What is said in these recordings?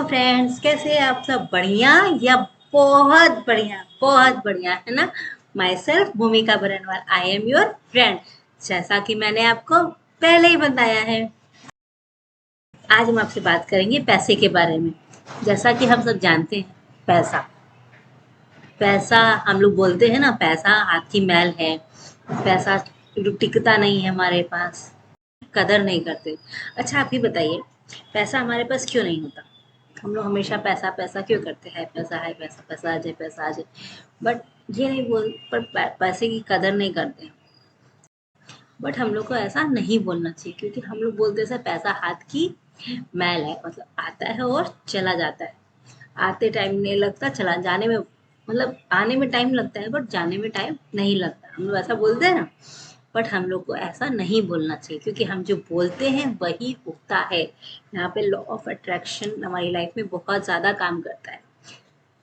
Friends, कैसे हैं आप सब? बढ़िया या बहुत बढ़िया? बहुत बढ़िया है ना। Myself Bhumika Barnwal, I am your friend. जैसा कि मैंने आपको पहले ही बताया है, आज हम आपसे बात करेंगे पैसे के बारे में। जैसा कि हम सब जानते हैं, पैसा पैसा हम लोग बोलते हैं ना, पैसा हाथ की मैल है। पैसा टिकता नहीं है हमारे पास, कदर नहीं करते। अच्छा, आप ही बताइए, पैसा हमारे पास क्यों नहीं होता? हम लोग हमेशा पैसा पैसा क्यों करते हैं? पैसा है, पैसा पैसा आ जाए, पैसा आ जाए। बट ये नहीं बोल पर पैसे की कदर नहीं करते। बट हम लोग को ऐसा नहीं बोलना चाहिए, क्योंकि हम लोग बोलते हैं पैसा हाथ की मैल है, मतलब आता है और चला जाता है। आते टाइम नहीं लगता, चला जाने में मतलब आने में टाइम लगता है, बट जाने में टाइम नहीं लगता। हम लोग ऐसा बोलते हैं ना। बट हम लोग को ऐसा नहीं बोलना चाहिए, क्योंकि हम जो बोलते हैं वही उगता है। यहाँ पे लॉ ऑफ अट्रैक्शन हमारी लाइफ में बहुत ज़्यादा काम करता है।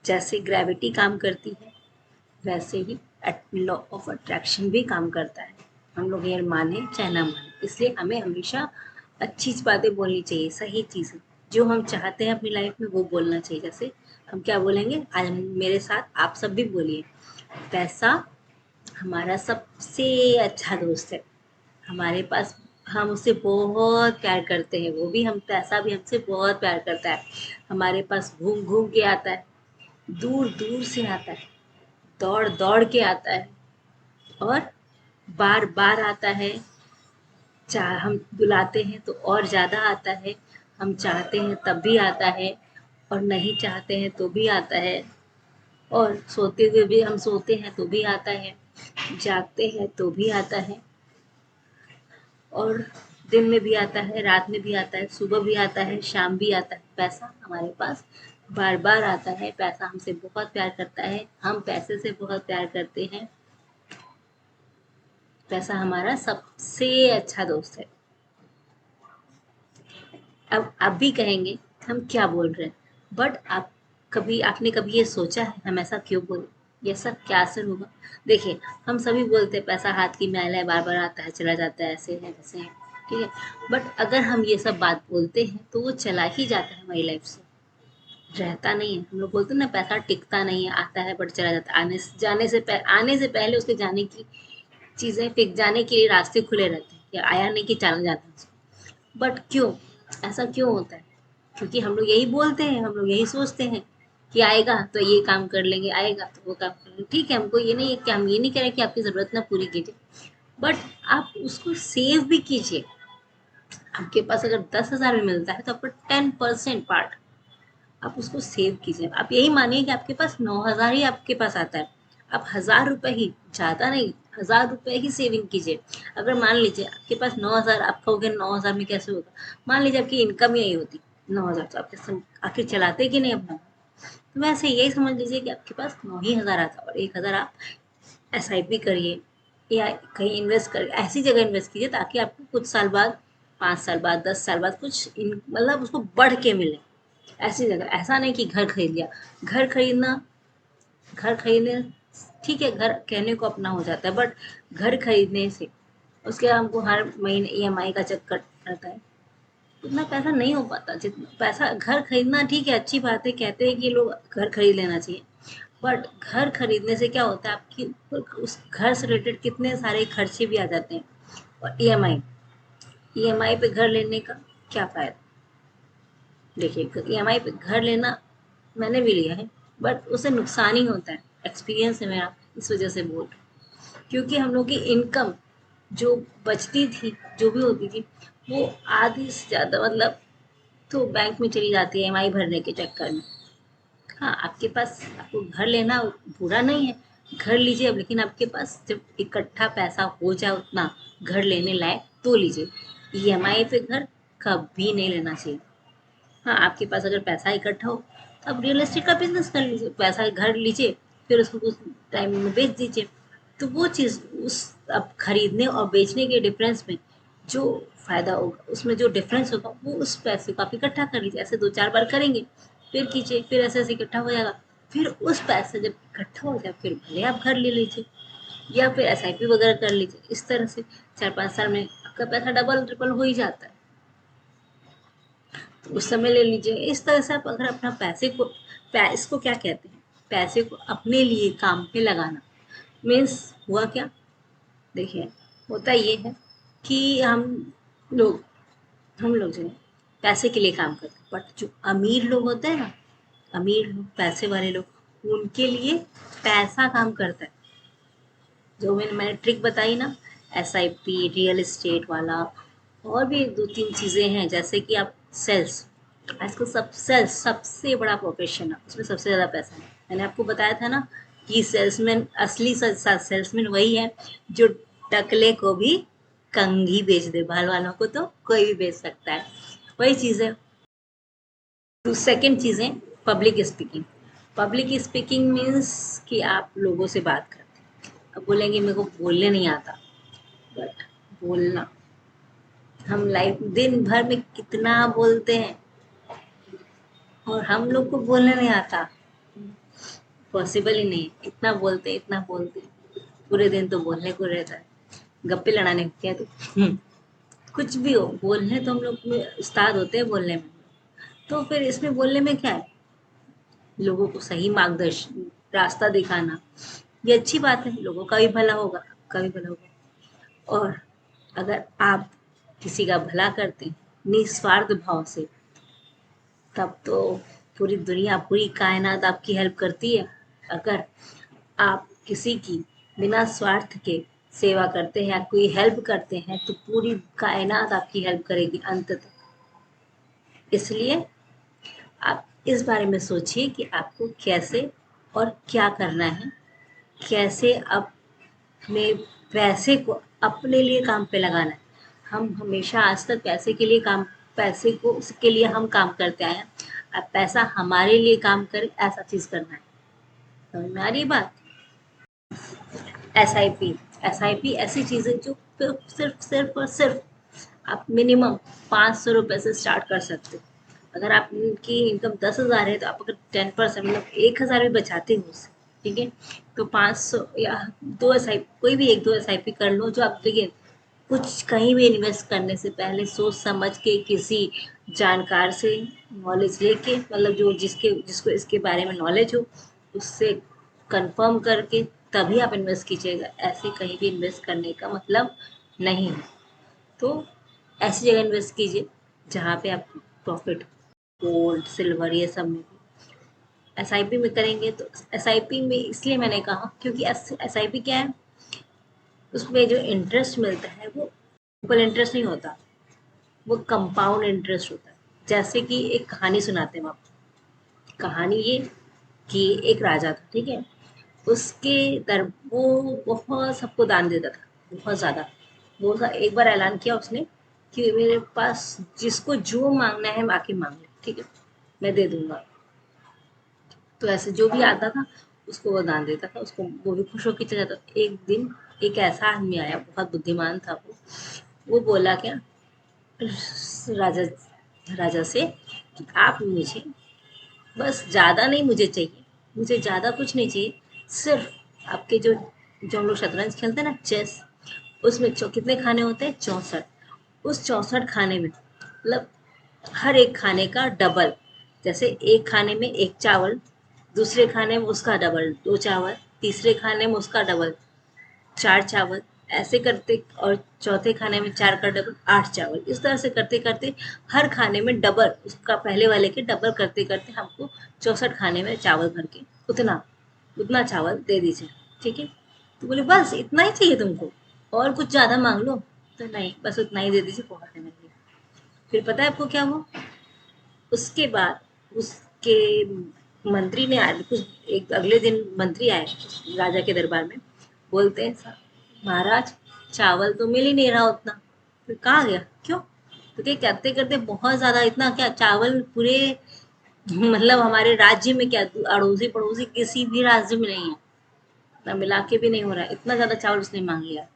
जैसे ग्रेविटी काम करती है, वैसे ही लॉ ऑफ अट्रैक्शन भी काम करता है। हम लोग ये माने चाहे ना माने, इसलिए हमें हमेशा अच्छी बातें बोलनी चाहिए, सही चीज़ें जो हम चाहते हैं अपनी लाइफ में वो बोलना चाहिए। जैसे हम क्या बोलेंगे आज? मेरे साथ आप सब भी बोलिए, पैसा हमारा सबसे अच्छा दोस्त है। हमारे पास हम उससे बहुत प्यार करते हैं, वो भी हम पैसा भी हमसे बहुत प्यार करता है। हमारे पास घूम घूम के आता है, दूर दूर से आता है, दौड़ दौड़ के आता है, और बार बार आता है। चाह हम बुलाते हैं तो और ज़्यादा आता है, हम चाहते हैं तब भी आता है, और नहीं चाहते हैं तो भी आता है, और सोते हुए भी हम सोते हैं तो भी आता है, जागते हैं तो भी आता है, और दिन में भी आता है, रात में भी आता है, सुबह भी आता है, शाम भी आता है। पैसा हमारे पास बार बार आता है। पैसा हमसे बहुत प्यार करता है, हम पैसे से बहुत प्यार करते हैं। पैसा हमारा सबसे अच्छा दोस्त है। अब आप भी कहेंगे हम क्या बोल रहे हैं, बट आप कभी आपने कभी ये सोचा है हम ऐसा क्यों बोले? ये सब क्या असर होगा? देखिए, हम सभी बोलते हैं पैसा हाथ की मैल है, बार बार आता है चला जाता है, ऐसे है वैसे है, ठीक है। बट अगर हम ये सब बात बोलते हैं तो वो चला ही जाता है हमारी लाइफ से, रहता नहीं है। हम लोग बोलते हैं ना, पैसा टिकता नहीं है, आता है बट चला जाता है। आने से पहले उसके जाने की चीजें, फिर जाने के लिए रास्ते खुले रहते हैं, या आया नहीं कि चला जाता है। बट क्यों? ऐसा क्यों होता है? क्योंकि हम लोग यही बोलते हैं, हम लोग यही सोचते हैं कि आएगा तो ये काम कर लेंगे, आएगा तो वो काम कर लेंगे। ठीक है, हमको ये नहीं है कि हम ये नहीं कह रहे कि आपकी ज़रूरत ना पूरी कीजिए, बट आप उसको सेव भी कीजिए। आपके पास अगर 10,000 भी मिलता है तो आपका 10% पार्ट आप उसको सेव कीजिए। आप यही मानिए कि आपके पास 9,000 ही आपके पास आता है, आप 1,000 रुपये ही, ज़्यादा नहीं, 1,000 रुपये ही सेविंग कीजिए। अगर मान लीजिए आपके पास 9,000, आप कहोगे 9,000 में कैसे होगा? मान लीजिए आपकी इनकम ही नहीं होती 9,000, तो आपके आखिर चलाते कि नहीं अपना? तो वैसे यही समझ लीजिए कि आपके पास 9 ही हज़ार आता है, और 1,000 आप SIP करिए, या कहीं इन्वेस्ट करिए, ऐसी जगह इन्वेस्ट कीजिए ताकि आपको कुछ साल बाद, 5 साल बाद, 10 साल बाद कुछ मतलब उसको बढ़ के मिले। ऐसी जगह, ऐसा नहीं कि घर खरीद लिया। घर खरीदना, घर खरीदने ठीक है, घर कहने को अपना हो जाता है, बट घर खरीदने से उसके बाद हमको हर महीने EMI का चक्कर रहता है। उतना पैसा नहीं हो पाता जितना पैसा। घर खरीदना ठीक है, अच्छी बात है, कहते हैं कि लोग घर खरीद लेना चाहिए, बट घर खरीदने से क्या होता है, आपकी उस घर से रिलेटेड कितने सारे खर्चे भी आ जाते हैं। और EMI पे घर लेने का क्या फायदा? देखिए, EMI पे घर लेना मैंने भी लिया है, बट उससे नुकसान ही होता है। एक्सपीरियंस है मेरा, इस वजह से बोल रही हूँ। क्योंकि हम लोग की इनकम जो बचती थी, जो भी होती थी, वो आधी से ज़्यादा मतलब तो बैंक में चली जाती है EMI भरने के चक्कर में। हाँ, आपके पास, आपको घर लेना बुरा नहीं है, घर लीजिए अब, लेकिन आपके पास जब इकट्ठा पैसा हो जाए उतना घर लेने लायक तो लीजिए। EMI पे घर कभी नहीं लेना चाहिए। हाँ, आपके पास अगर पैसा इकट्ठा हो तो आप रियल एस्टेट का बिजनेस कर लीजिए, पैसा घर लीजिए, फिर उसको कुछ टाइम में बेच दीजिए। तो वो चीज़ उस अब खरीदने और बेचने के डिफरेंस में जो फायदा होगा, उसमें जो डिफरेंस होगा, वो उस पैसे को आप इकट्ठा कर लीजिए। ऐसे 2-4 बार करेंगे, फिर कीजिए, फिर ऐसे ऐसे इकट्ठा हो जाएगा। फिर उस पैसे जब इकट्ठा हो जाए, फिर भले आप घर ले लीजिए, या फिर SIP वगैरह कर लीजिए। इस तरह से 4-5 साल में आपका पैसा डबल ट्रिपल हो ही जाता है। उस समय ले लीजिए। इस तरह से आप अगर अपना पैसे को इसको क्या कहते हैं, पैसे को अपने लिए काम पे लगाना मीन्स हुआ क्या। देखिए, होता ये है कि लोग हम लोग जो है पैसे के लिए काम करते हैं, बट जो अमीर लोग होते हैं ना, अमीर लोग, पैसे वाले लोग, उनके लिए पैसा काम करता है। जो मैंने ट्रिक बताई ना, एसआईपी, रियल एस्टेट वाला, और भी दो तीन चीज़ें हैं, जैसे कि आप सेल्स, आजकल सब सेल्स सबसे बड़ा प्रोफेशन है, उसमें सबसे ज़्यादा पैसा है। मैंने आपको बताया था ना कि सेल्समैन, असली सेल्समैन वही है जो टकले को भी कंघी बेच दे, बाल वालों को तो कोई भी बेच सकता है, वही चीज़ है। तो सेकंड चीज़ है public speaking. Public speaking means कि आप लोगों से बात करते हैं। अब बोलेंगे मेरे को बोलने नहीं आता, बट बोलना, हम लाइफ दिन भर में कितना बोलते हैं, और हम लोग को बोलने नहीं आता, पॉसिबल ही नहीं। इतना बोलते इतना बोलते, पूरे दिन तो बोलने को रहता है, गप्पे लड़ाने को क्या तो कुछ भी हो, बोलने तो हम लोग में उस्ताद होते हैं बोलने में। तो फिर इसमें बोलने में क्या है, लोगों को सही मार्गदर्शन, रास्ता दिखाना, ये अच्छी बात है, लोगों का भी भला होगा, आपका भी भला होगा। और अगर आप किसी का भला करते हैं निस्वार्थ भाव से, तब तो पूरी दुनिया, पूरी कायनात आपकी हेल्प करती है। अगर आप किसी की बिना स्वार्थ के सेवा करते हैं या कोई हेल्प करते हैं, तो पूरी कायनात आपकी हेल्प करेगी अंत तक। इसलिए आप इस बारे में सोचिए कि आपको कैसे और क्या करना है, कैसे अपने पैसे को अपने लिए काम पे लगाना है। हम हमेशा आज तक पैसे के लिए काम, पैसे को उसके लिए हम काम करते आए हैं। अब पैसा हमारे लिए काम करे, ऐसा चीज़ करना है। समझ में आ रही बात। एसआईपी, एसआईपी ऐसी चीज़ है जो सिर्फ सिर्फ और सिर्फ आप मिनिमम 500 रुपये से स्टार्ट कर सकते हो। अगर आपकी इनकम 10,000 है, तो आप अगर 10% मतलब 1,000 भी बचाते हो उससे, ठीक है, तो 500 या दो एस आई, कोई भी एक दो एसआईपी कर लो। जो आप देखिए, कुछ कहीं भी इन्वेस्ट करने से पहले सोच समझ के, किसी जानकार से नॉलेज लेके, मतलब जो जिसको इसके बारे में नॉलेज हो, उससे कंफर्म करके तभी आप इन्वेस्ट कीजिएगा। ऐसे कहीं भी इन्वेस्ट करने का मतलब नहीं है। तो ऐसी जगह इन्वेस्ट कीजिए जहाँ पे आपको प्रॉफिट, गोल्ड सिल्वर ये सब में। एसआईपी में करेंगे तो, एसआईपी में इसलिए मैंने कहा क्योंकि एसआईपी क्या है, उसमें जो इंटरेस्ट मिलता है वो सिंपल इंटरेस्ट नहीं होता, वो कंपाउंड इंटरेस्ट होता है। जैसे कि एक कहानी सुनाते हैं हम आपको। कहानी ये कि एक राजा था, ठीक है, उसके दर वो बहुत सबको दान देता था, बहुत ज़्यादा। एक बार ऐलान किया उसने कि मेरे पास जिसको जो मांगना है आके मांग ले, ठीक है, मैं दे दूंगा। तो ऐसे जो भी आता था उसको वो दान देता था, उसको वो भी खुश होकर चला जाता। एक दिन एक ऐसा आदमी आया, बहुत बुद्धिमान था वो बोला क्या राजा राजा से कि आप मुझे, बस ज़्यादा नहीं मुझे चाहिए, मुझे ज़्यादा कुछ नहीं चाहिए, सिर्फ आपके जो जो हम लोग शतरंज खेलते हैं ना, चेस, उसमें कितने खाने होते हैं, 64। उस 64 खाने में मतलब हर एक खाने का डबल, जैसे एक खाने में एक चावल, दूसरे खाने में उसका डबल, दो चावल, तीसरे खाने में उसका डबल, चार चावल, ऐसे करते, और चौथे खाने में चार का डबल, आठ चावल। इस तरह से करते करते हर खाने में डबल, उसका पहले वाले के डबल करते करते हमको 64 खाने में चावल भर के उतना उतना चावल दे दीजिए, ठीक है। तो बोले बस इतना ही चाहिए तुमको, और कुछ ज़्यादा मांग लो। तो नहीं, बस उतना ही दे दीजिए, बहुत है मेरे लिए। फिर पता है आपको क्या हुआ, उसके बाद उसके मंत्री ने आया, कुछ एक अगले दिन मंत्री आए राजा के दरबार में, बोलते हैं महाराज चावल तो मिल ही नहीं रहा उतना। फिर कहाँ गया, क्यों, तो क्या करते करते बहुत ज्यादा, इतना क्या चावल पूरे मतलब हमारे राज्य में क्या, अड़ोसी पड़ोसी किसी भी राज्य में नहीं है, इतना मिला के भी नहीं हो रहा है, इतना ज्यादा चावल उसने मांग लिया।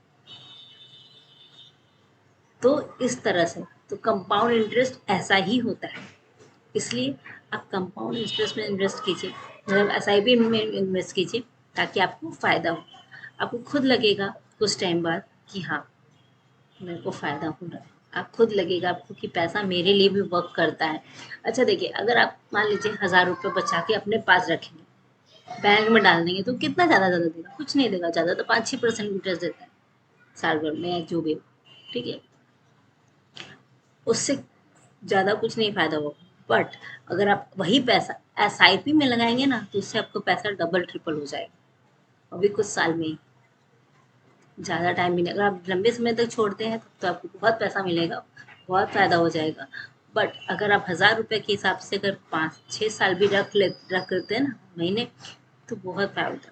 तो इस तरह से, तो कंपाउंड इंटरेस्ट ऐसा ही होता है। इसलिए आप कंपाउंड इंटरेस्ट में इन्वेस्ट कीजिए, मतलब एसआईपी में इन्वेस्ट कीजिए, ताकि आपको फ़ायदा हो। आपको खुद लगेगा कुछ टाइम बाद कि हाँ, मेरे को फ़ायदा हो रहा है। आप खुद लगेगा आपको कि पैसा मेरे लिए भी वर्क करता है। अच्छा देखिए, अगर आप मान लीजिए 1000 रुपये बचा के अपने पास रखेंगे, बैंक में डाल देंगे, तो कितना ज़्यादा देगा? कुछ नहीं देगा, ज़्यादा तो 5-6% इंटरेस्ट देता है साल भर में, या जो भी हो। ठीक है, उससे ज़्यादा कुछ नहीं फायदा होगा। बट अगर आप वही पैसा एसआईपी में लगाएंगे ना, तो उससे आपको पैसा डबल ट्रिपल हो जाएगा अभी कुछ साल में ही। ज़्यादा टाइम भी नहीं, अगर आप लंबे समय तक छोड़ते हैं तो आपको बहुत पैसा मिलेगा, बहुत फ़ायदा हो जाएगा। बट अगर आप 1000 रुपये के हिसाब से अगर 5-6 साल भी रख लेते हैं ना महीने, तो बहुत फ़ायदा